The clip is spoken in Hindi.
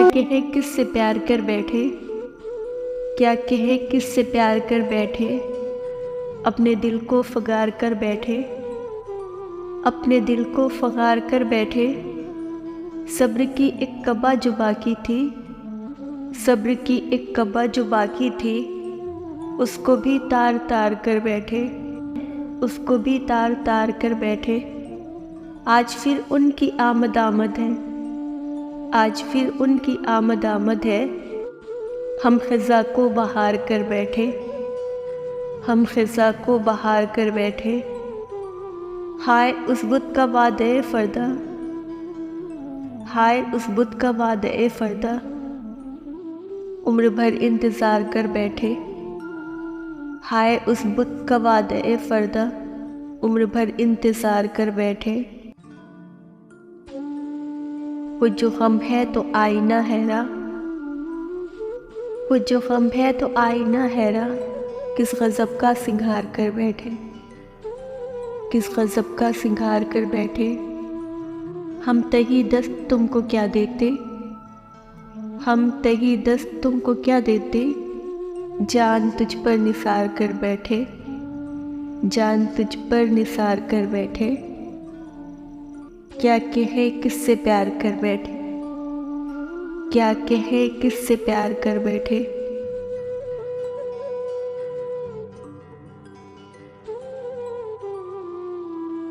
कहे किससे प्यार कर बैठे, क्या कहे किससे प्यार कर बैठे, अपने दिल को फगार कर बैठे, अपने दिल को फगार कर बैठे। सब्र की एक कबा जो बाकी थी, सब्र की एक कबा जो बाकी थी, उसको भी तार तार कर बैठे, उसको भी तार तार कर बैठे। आज फिर उनकी आमद आमद है, आज फिर उनकी आमद आमद है। हम ख़ज़ा को बहार कर बैठे, हम ख़ज़ा को बहार कर बैठे। हाय उस बुत का वादे फ़र्दा, हाय उस बुत का वादे फ़र्दा, उम्र भर इंतज़ार कर बैठे। हाय उस बुत का वादे फ़र्दा, उम्र भर इंतज़ार कर बैठे। वो जो गम है तो आईना हैरा, वो जो गम है तो आईना हैरा, किस गज़ब का सिंगार कर बैठे, किस गज़ब का सिंगार कर बैठे। हम तही दस्त तुमको क्या देते, हम तही दस्त तुमको क्या देते, जान तुझ पर निसार कर बैठे, जान तुझ पर निसार कर बैठे। क्या कहे किससे प्यार कर बैठे, क्या कहे किससे प्यार कर बैठे।